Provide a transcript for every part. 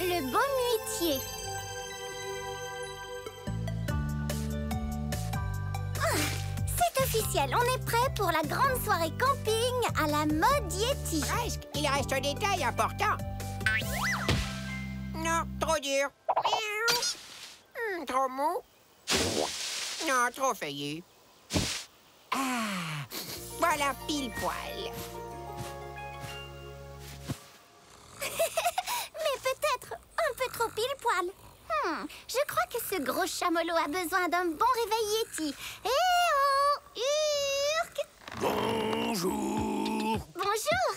Le beau muitier. C'est officiel, on est prêt pour la grande soirée camping à la mode Yeti. Presque. Il reste un détail important. Non, trop dur. Trop mou. Non, trop feuillu. Ah, voilà pile poil. Mais peut-être un peu trop pile poil. Je crois que ce gros chamelot a besoin d'un bon réveil Yeti. Eh oh, Urk! Bonjour. Bonjour.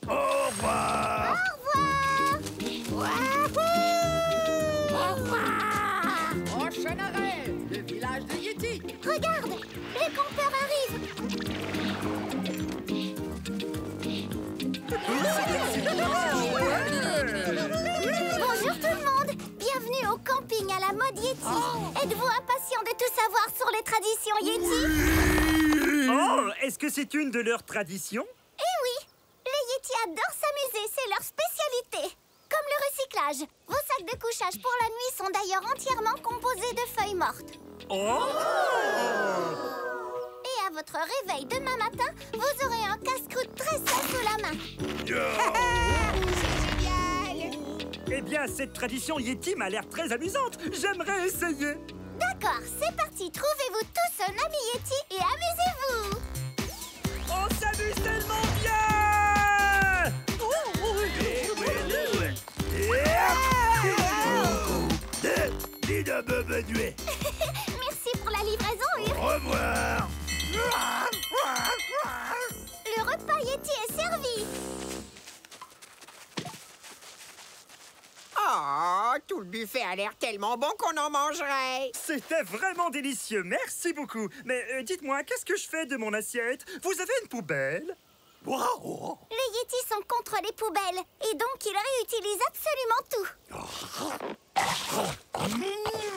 Au revoir. Au revoir. Au revoir. Prochain arrêt, le village de Yeti. Regarde, les campeurs arrivent. Bonjour tout le monde. Bienvenue au camping à la mode Yeti. Êtes-vous impatient de tout savoir sur les traditions Yeti? Oh, est-ce que c'est une de leurs traditions? Eh oui, les Yeti adorent s'amuser, c'est leur spécialité. Comme le recyclage. Vos sacs de couchage pour la nuit sont d'ailleurs entièrement composés de feuilles mortes. Oh! Et à votre réveil demain matin, vous aurez un casse-croûte très sale sous la main. C'est génial. Eh bien, cette tradition Yeti m'a l'air très amusante. J'aimerais essayer. D'accord, c'est parti. Trouvez-vous tous un ami Yeti et amusez-vous. On s'amuse tellement bien! Merci pour la livraison, Urk. Au revoir. Le repas Yeti est servi. Oh, tout le buffet a l'air tellement bon qu'on en mangerait. C'était vraiment délicieux, merci beaucoup. Mais dites-moi, qu'est-ce que je fais de mon assiette? Vous avez une poubelle? Wow. Les Yetis sont contre les poubelles et donc ils réutilisent absolument tout.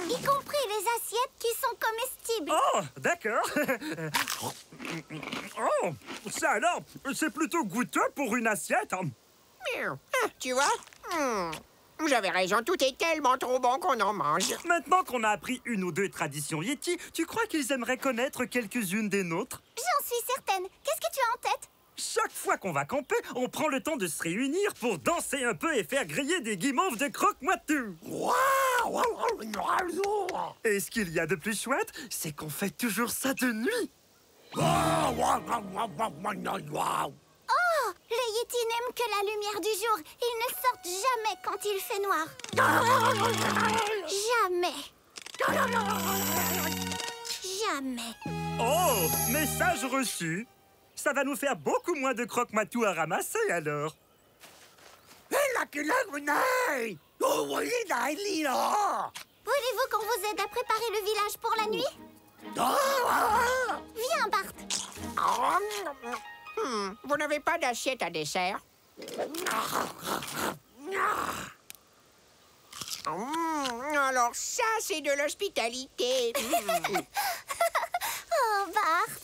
Y compris les assiettes qui sont comestibles. Oh, d'accord. Oh, ça alors, c'est plutôt goûteux pour une assiette. Tu vois? J'avais raison, tout est tellement trop bon qu'on en mange. Maintenant qu'on a appris une ou deux traditions Yeti, tu crois qu'ils aimeraient connaître quelques-unes des nôtres? J'en suis certaine. Qu'est-ce que tu as en tête? Chaque fois qu'on va camper, on prend le temps de se réunir pour danser un peu et faire griller des guimauves de croque-moitou. Et ce qu'il y a de plus chouette, c'est qu'on fait toujours ça de nuit. Oh, les Yetis n'aiment que la lumière du jour. Ils ne sortent jamais quand il fait noir. Jamais. Jamais. Oh, message reçu. Ça va nous faire beaucoup moins de croque-matou à ramasser, alors. Voulez-vous qu'on vous aide à préparer le village pour la nuit? Viens, Bart. Vous n'avez pas d'assiette à dessert? Alors ça, c'est de l'hospitalité. Oh, Bart.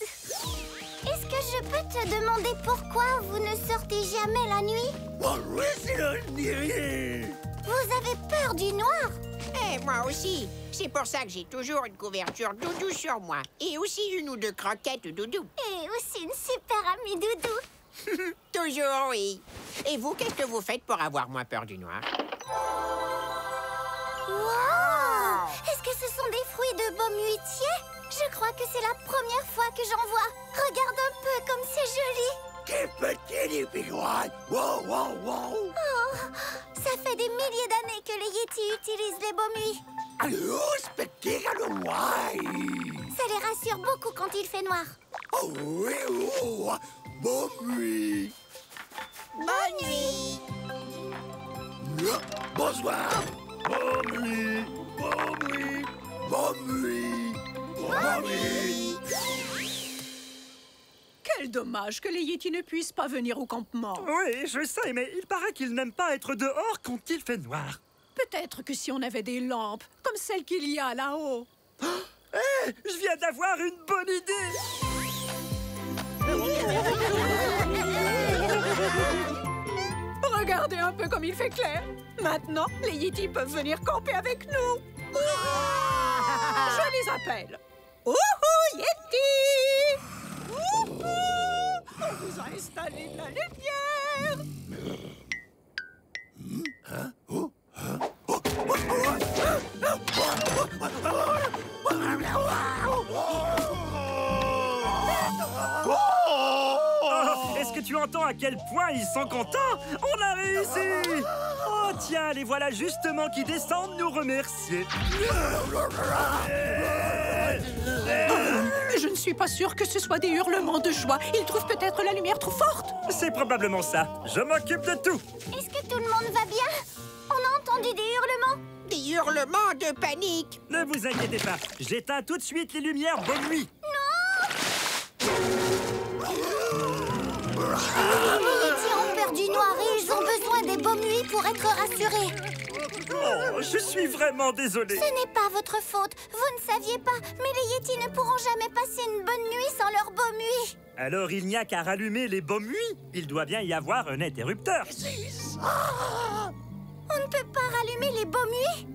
Est-ce que je peux te demander pourquoi vous ne sortez jamais la nuit? Vous avez peur du noir? Eh, moi aussi. C'est pour ça que j'ai toujours une couverture doudou sur moi. Et aussi une ou deux croquettes doudou. Et aussi une super amie doudou. Toujours, oui. Et vous, qu'est-ce que vous faites pour avoir moins peur du noir? Wow! Est-ce que ce sont des fruits de baume muitier? Je crois que c'est la première fois que j'en vois. Regarde un peu comme c'est joli. Oh, ça fait des milliers d'années que les Yetis utilisent les baumes-nuits. Ça les rassure beaucoup quand il fait noir. Bonne nuit. Bonsoir. Bonne nuit. Bonne nuit. Bonne nuit. Bonne nuit. Quel dommage que les Yetis ne puissent pas venir au campement. Oui, je sais, mais il paraît qu'ils n'aiment pas être dehors quand il fait noir. Peut-être que si on avait des lampes, comme celles qu'il y a là-haut. Hé, je viens d'avoir une bonne idée. Regardez un peu comme il fait clair. Maintenant, les Yetis peuvent venir camper avec nous. Je les appelle. Ouhou, Yeti! Ouhou! On vous a installé de la lumière. Oh, est-ce que tu entends à quel point ils sont contents? On a réussi! Oh tiens, les voilà justement qui descendent nous remercier. Je ne suis pas sûre que ce soit des hurlements de joie. Ils trouvent peut-être la lumière trop forte. C'est probablement ça. Je m'occupe de tout. Est-ce que tout le monde va bien? On a entendu des hurlements. Des hurlements de panique. Ne vous inquiétez pas. J'éteins tout de suite les lumières. Bonne nuit. Les Yetis ont peur du noir et ils ont besoin des baumes nuits pour être rassurés. Oh, je suis vraiment désolé. Ce n'est pas votre faute. Vous ne saviez pas, mais les Yetis ne pourront jamais passer une bonne nuit sans leur baume nuit. Alors il n'y a qu'à rallumer les baumes nuits. Il doit bien y avoir un interrupteur. On ne peut pas rallumer les baumes nuits.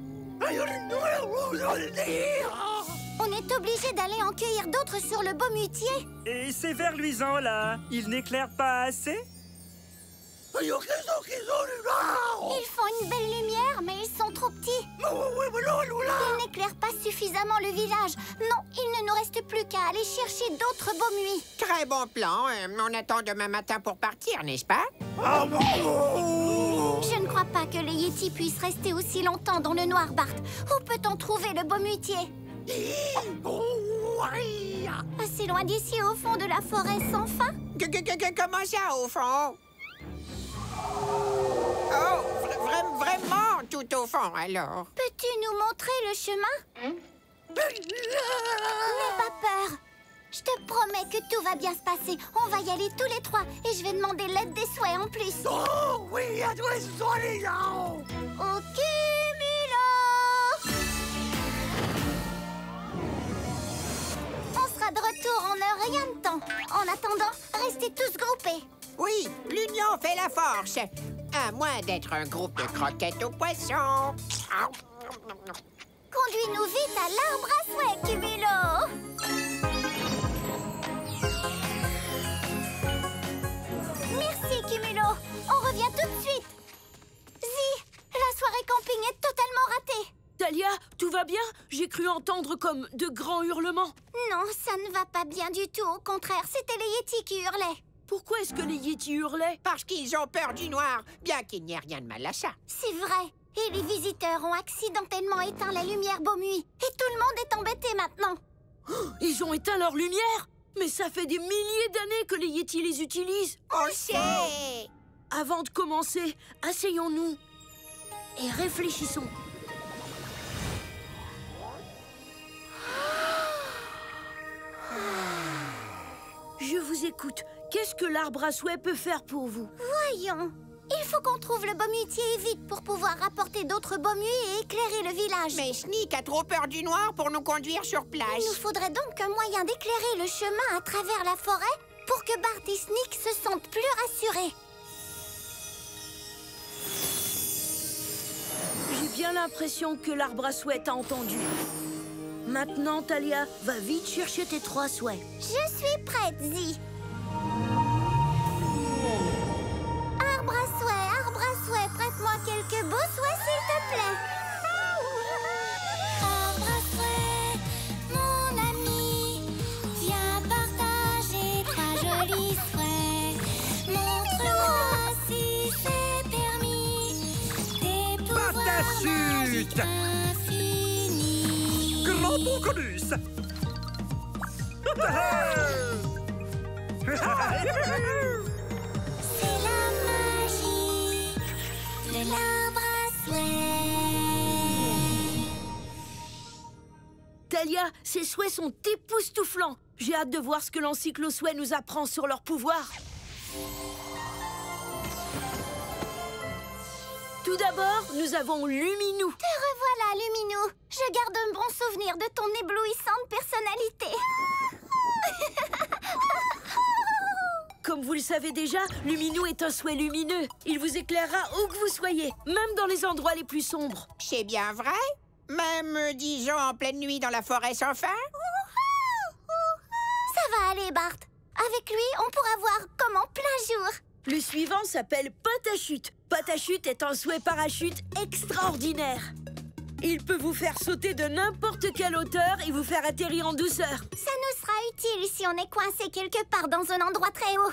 On est obligé d'aller en cueillir d'autres sur le baume-huitier. Et ces vers luisants là, ils n'éclairent pas assez? Ils font une belle lumière, mais ils sont trop petits. Ils n'éclairent pas suffisamment le village. Non, il ne nous reste plus qu'à aller chercher d'autres baumes nuits. Très bon plan. On attend demain matin pour partir, n'est-ce pas? Je ne crois pas que les Yetis puissent rester aussi longtemps dans le noir, Bart. Où peut-on trouver le baume-huitier? Assez loin d'ici, au fond de la forêt sans fin? Comment ça, au fond? Oh, vraiment tout au fond, alors. Peux-tu nous montrer le chemin? N'aie pas peur. Je te promets que tout va bien se passer. On va y aller tous les trois et je vais demander l'aide des souhaits en plus. Au cumulo! On sera de retour en un rien de temps. En attendant, restez tous groupés. Oui, l'union fait la force. À moins d'être un groupe de croquettes aux poissons. Conduis-nous vite à l'arbre à souhait, Cumulo! Merci, Cumulo. On revient tout de suite. Zi, la soirée camping est totalement ratée. Dahlia, tout va bien? J'ai cru entendre comme de grands hurlements. Non, ça ne va pas bien du tout. Au contraire, c'était les Yetis qui hurlaient. Pourquoi est-ce que les Yetis hurlaient? Parce qu'ils ont peur du noir, bien qu'il n'y ait rien de mal à ça. C'est vrai. Et les visiteurs ont accidentellement éteint la lumière Beaumuy. Et tout le monde est embêté maintenant. Ils ont éteint leur lumière? Mais ça fait des milliers d'années que les Yetis les utilisent. On sait! Avant de commencer, asseyons-nous et réfléchissons. Je vous écoute. Qu'est-ce que l'arbre à souhait peut faire pour vous? Voyons. Il faut qu'on trouve le baume-huitier vite pour pouvoir rapporter d'autres baumes nuits et éclairer le village. Mais Sneak a trop peur du noir pour nous conduire sur place. Il nous faudrait donc un moyen d'éclairer le chemin à travers la forêt pour que Bart et Sneak se sentent plus rassurés. J'ai bien l'impression que l'arbre à souhait t'a entendu. Maintenant, Thalia, va vite chercher tes 3 souhaits. Je suis prête, Zi. Arbre à souhait, prête-moi quelques beaux souhaits, s'il te plaît. Arbre à souhait, mon ami, viens partager 3 jolis souhaits. Montre-moi si c'est permis, tes pouvoirs magiques infinis. Grand Bonconus. C'est la magie de l'arbre à souhait. Thalia, ces souhaits sont époustouflants. J'ai hâte de voir ce que l'encyclo souhait nous apprend sur leur pouvoir. Tout d'abord, nous avons Luminou. Te revoilà, Luminou. Je garde un bon souvenir de ton éblouissante personnalité. Comme vous le savez déjà, Luminou est un souhait lumineux. Il vous éclairera où que vous soyez, même dans les endroits les plus sombres. C'est bien vrai? Même, disons, en pleine nuit dans la forêt sans fin? Ça va aller, Bart. Avec lui, on pourra voir comme en plein jour. Le suivant s'appelle Patachute. Patachute est un souhait parachute extraordinaire. Il peut vous faire sauter de n'importe quelle hauteur et vous faire atterrir en douceur. Ça nous sera utile si on est coincé quelque part dans un endroit très haut.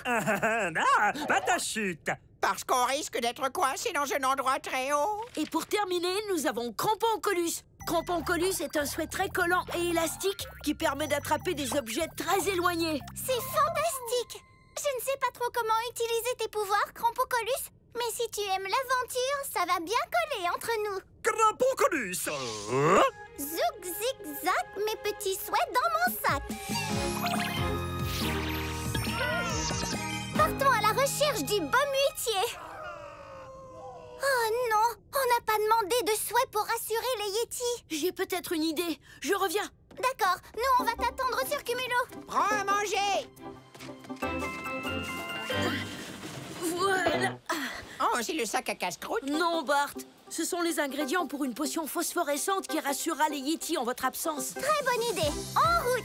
Patachute. Parce qu'on risque d'être coincé dans un endroit très haut. Et pour terminer, nous avons Cramponcolus. Cramponcolus est un souhait très collant et élastique qui permet d'attraper des objets très éloignés. C'est fantastique. Je ne sais pas trop comment utiliser tes pouvoirs, Cramponcolus. Mais si tu aimes l'aventure, ça va bien coller entre nous. Cramponcolus. Zouk, zig, zac, mes petits souhaits dans mon sac. Partons à la recherche du Bomuitier. Oh non, on n'a pas demandé de souhait pour rassurer les Yétis. J'ai peut-être une idée. Je reviens. D'accord, nous on va t'attendre sur Cumulo. Prends à manger. Voilà. Oh, c'est le sac à casse-croûte. Non, Bart. Ce sont les ingrédients pour une potion phosphorescente qui rassurera les Yétis en votre absence. Très bonne idée. En route.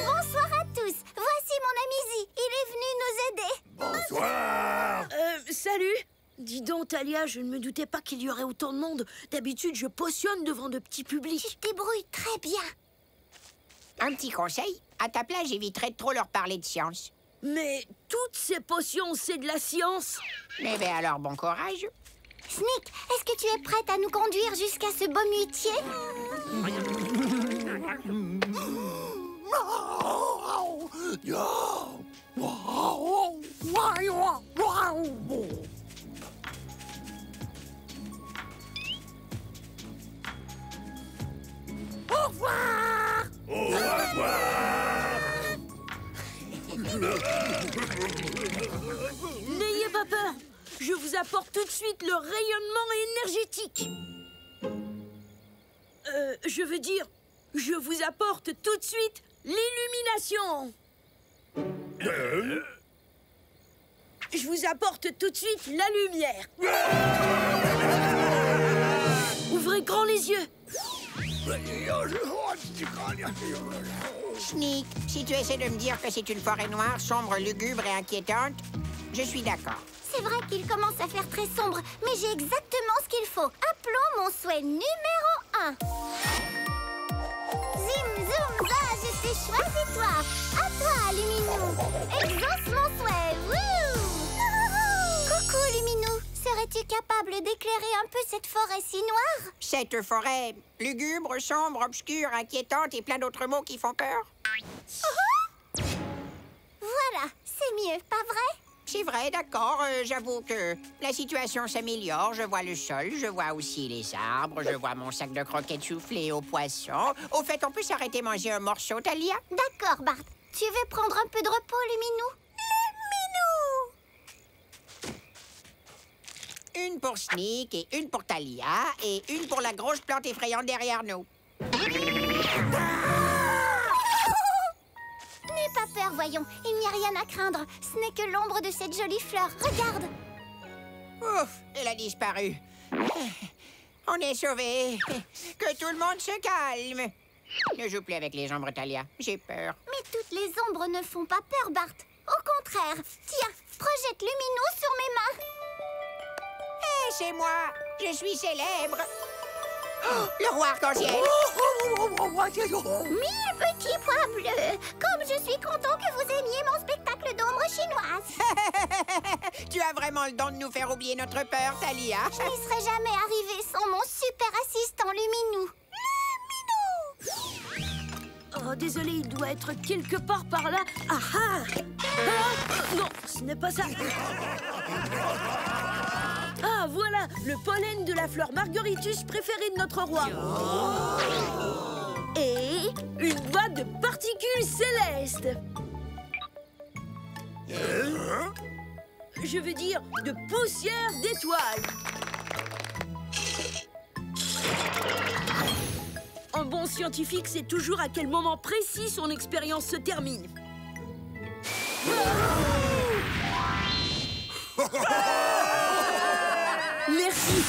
Bonsoir à tous. Voici mon ami Zi. Il est venu nous aider. Bonsoir. Salut. Dis donc, Talia, je ne me doutais pas qu'il y aurait autant de monde. D'habitude, je potionne devant de petits publics. Tu te débrouilles très bien. Un petit conseil, à ta place, j'éviterai de trop leur parler de science. Mais toutes ces potions, c'est de la science. Mais ben alors, bon courage. Sneak, est-ce que tu es prête à nous conduire jusqu'à ce Bomuitier? Au revoir. N'ayez pas peur. Je vous apporte tout de suite le rayonnement énergétique. Je veux dire, je vous apporte tout de suite l'illumination. Je vous apporte tout de suite la lumière. Ouvrez grand les yeux. Sneak, si tu essaies de me dire que c'est une forêt noire, sombre, lugubre et inquiétante, je suis d'accord. C'est vrai qu'il commence à faire très sombre, mais j'ai exactement ce qu'il faut. Appelons mon souhait numéro 1. Zim, zoom, za, je t'ai choisi toi. À toi, Luminou. Exauce mon souhait. Wouh! Coucou, Luminou. Serais-tu capable d'éclairer un peu cette forêt si noire? Cette forêt lugubre, sombre, obscure, inquiétante et plein d'autres mots qui font peur. Voilà, c'est mieux, pas vrai? C'est vrai, d'accord, j'avoue que la situation s'améliore. Je vois le sol, je vois aussi les arbres, je vois mon sac de croquettes soufflées aux poissons. Au fait, on peut s'arrêter manger un morceau, Talia? D'accord, Bart. Tu veux prendre un peu de repos, Luminou? Luminou! Une pour Sneak et une pour Talia et une pour la grosse plante effrayante derrière nous. N'aie pas peur, voyons. Il n'y a rien à craindre. Ce n'est que l'ombre de cette jolie fleur. Regarde! Ouf, elle a disparu. On est sauvés. Que tout le monde se calme. Ne joue plus avec les ombres, Talia. J'ai peur. Mais toutes les ombres ne font pas peur, Bart. Au contraire. Tiens, projette Luminou sur mes mains. Hé, c'est moi. Je suis célèbre. Oh, le roi arc-en-ciel. Mes petits pois bleus, comme je suis content que vous aimiez mon spectacle d'ombre chinoise. Tu as vraiment le don de nous faire oublier notre peur, Talia. Je n'y serais jamais arrivée sans mon super assistant Luminou. Oh, désolé, il doit être quelque part par là. Ah ah! Non, ce n'est pas ça. Ah, voilà, le pollen de la fleur Margueritus préférée de notre roi. Et une boîte de particules célestes. Je veux dire, de poussière d'étoiles. bon scientifique sait toujours à quel moment précis son expérience se termine. Merci.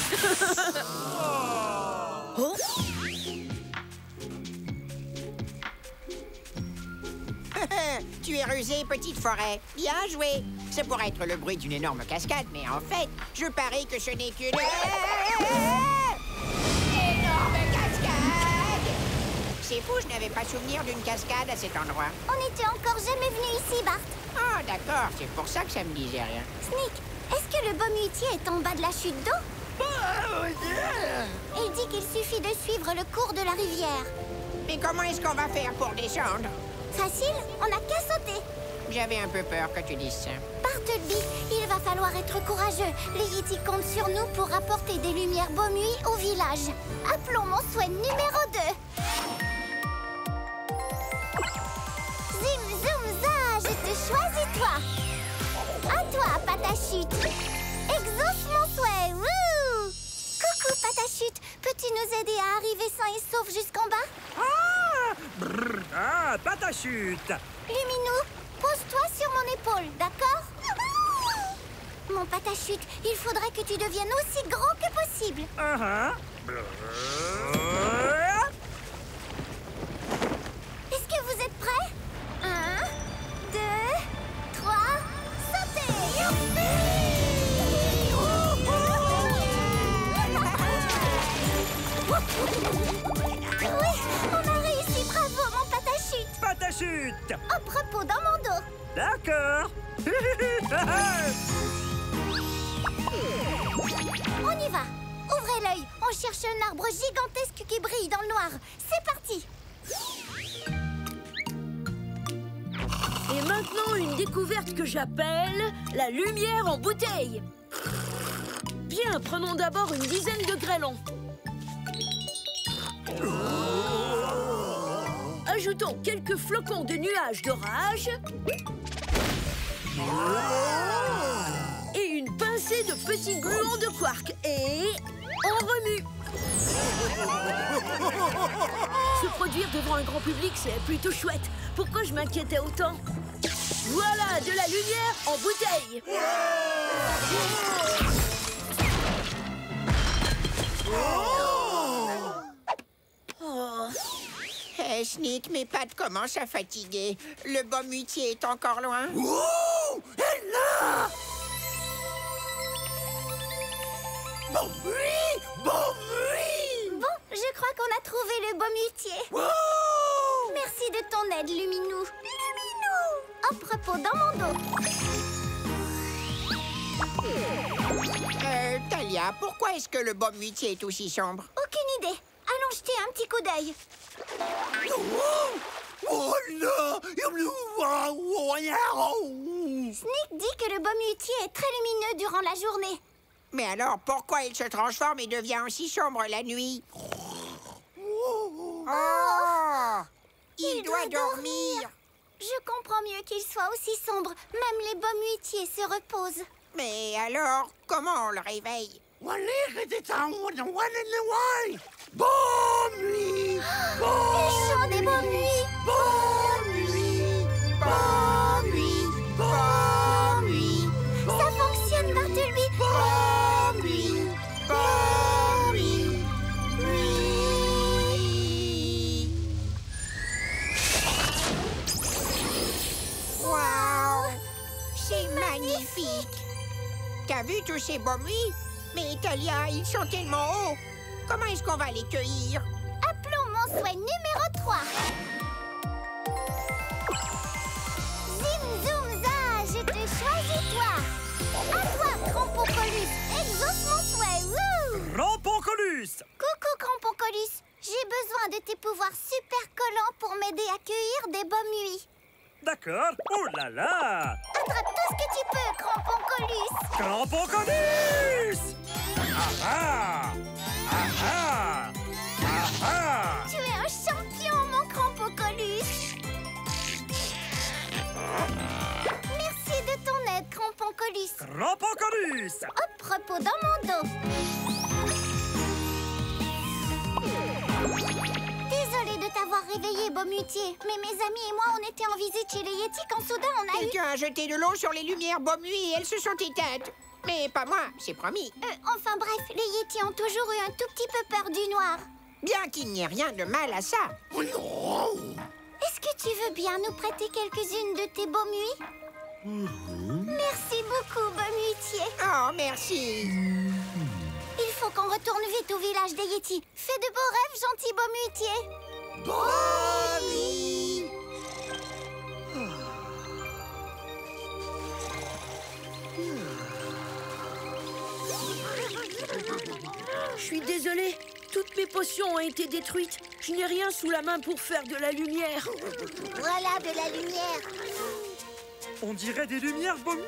Oh. Tu es rusée, petite forêt. Bien joué. Ça pourrait être le bruit d'une énorme cascade, mais en fait, je parie que ce n'est qu'une... énorme cascade! C'est fou, je n'avais pas souvenir d'une cascade à cet endroit. On n'était encore jamais venu ici, Bart. Ah, d'accord, c'est pour ça que ça me disait rien. Sneak, est-ce que le Bomuitier est en bas de la chute d'eau? Il dit qu'il suffit de suivre le cours de la rivière. Mais comment est-ce qu'on va faire pour descendre? Facile, on n'a qu'à sauter. J'avais un peu peur que tu dises ça. Bartleby, il va falloir être courageux. Les Yetis comptent sur nous pour rapporter des lumières Bomuy au village. Appelons mon souhait numéro 2. Zim, zoom, za, je te choisis, toi. À toi, Patachute. Exauce mon souhait, wouh! Coucou, Patachute. Peux-tu nous aider à arriver sain et sauf jusqu'en bas? Ah! Brrr, ah, Patachute! Luminou, pose-toi sur mon épaule, d'accord? Mon Patachute, il faudrait que tu deviennes aussi grand que possible. Est-ce que vous êtes prêts? 1, 2, 3, sautez! Oui, on a réussi, bravo mon Patachute! Patachute! Au propos dans mon dos. D'accord! On y va. Ouvrez l'œil, on cherche un arbre gigantesque qui brille dans le noir. C'est parti. Et maintenant, une découverte que j'appelle la lumière en bouteille. Bien, prenons d'abord une dizaine de grêlons. Ajoutons quelques flocons de nuages d'orage. Et une pincée de petits gluons de quark. Et on remue. Se produire devant un grand public, c'est plutôt chouette. Pourquoi je m'inquiétais autant? Voilà, de la lumière en bouteille. Oh. Hey, Sneak, mes pattes commencent à fatiguer. Le Bomuitier est encore loin. Ouh! Elle est là! Bomuy! Bomuy! Bon, je crois qu'on a trouvé le Bomuitier. Ouh! Merci de ton aide, Luminou. Luminou! Au propos dans mon dos. Talia, pourquoi est-ce que le Bomuitier est aussi sombre? Aucune idée. Allons jeter un petit coup d'œil. Oh là! Sneak dit que le Bomuitier est très lumineux durant la journée. Mais alors, pourquoi il se transforme et devient aussi sombre la nuit? Oh! Il doit dormir. Je comprends mieux qu'il soit aussi sombre. Même les Bomuitiers se reposent. Mais alors, comment on le réveille? Bonne nuit! Le chant des Bomuy! Bonne nuit! Bonne nuit! Bonne nuit! Ça fonctionne, Bartleby! Bonne nuit! Bonne nuit! Nuit! Waouh! C'est magnifique! T'as vu tous ces Bomuy? Mais Talia, ils sont tellement hauts! Comment est-ce qu'on va les cueillir? Appelons mon souhait numéro 3. Zim, zoom, za, je te choisis, toi. À toi, Cramponcolus. Exauce mon souhait, wouh! Cramponcolus! Coucou, Cramponcolus. J'ai besoin de tes pouvoirs super collants pour m'aider à cueillir des Bomuy. D'accord. Oh là là! Attrape tout ce que tu peux, Cramponcolus. Cramponcolus! Ah ah! Ah ah! Ah ah! Tu es un champion, mon Cramponcolus. Merci de ton aide, Cramponcolus. Cramponcolus! Au propos dans mon dos. Désolé, réveiller Baumutier. Mais mes amis et moi, on était en visite chez les Yetis quand soudain on a eu... Quelqu'un a jeté de l'eau sur les lumières Baumui et elles se sont éteintes. Mais pas moi, c'est promis. Enfin bref, les Yetis ont toujours eu un tout petit peu peur du noir. Bien qu'il n'y ait rien de mal à ça. Est-ce que tu veux bien nous prêter quelques-unes de tes Baumuis? Merci beaucoup, Baumutier. Oh, merci. Il faut qu'on retourne vite au village des Yetis. Fais de beaux rêves, gentil Baumutier. Je suis désolée, toutes mes potions ont été détruites. Je n'ai rien sous la main pour faire de la lumière. Voilà de la lumière. On dirait des lumières Baumui.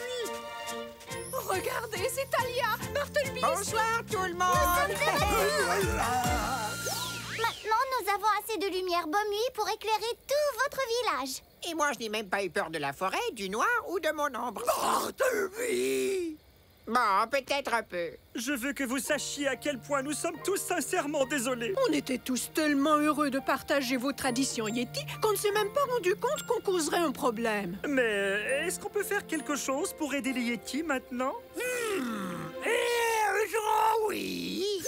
Regardez, c'est Talia, Bartleby. Bonsoir tout le monde. Maintenant, nous avons assez de lumière Baumui pour éclairer tout votre village. Et moi, je n'ai même pas eu peur de la forêt, du noir ou de mon ombre. Bartleby! Bon, peut-être un peu. Je veux que vous sachiez à quel point nous sommes tous sincèrement désolés. On était tous tellement heureux de partager vos traditions Yeti qu'on ne s'est même pas rendu compte qu'on causerait un problème. Mais est-ce qu'on peut faire quelque chose pour aider les Yetis maintenant? Oui!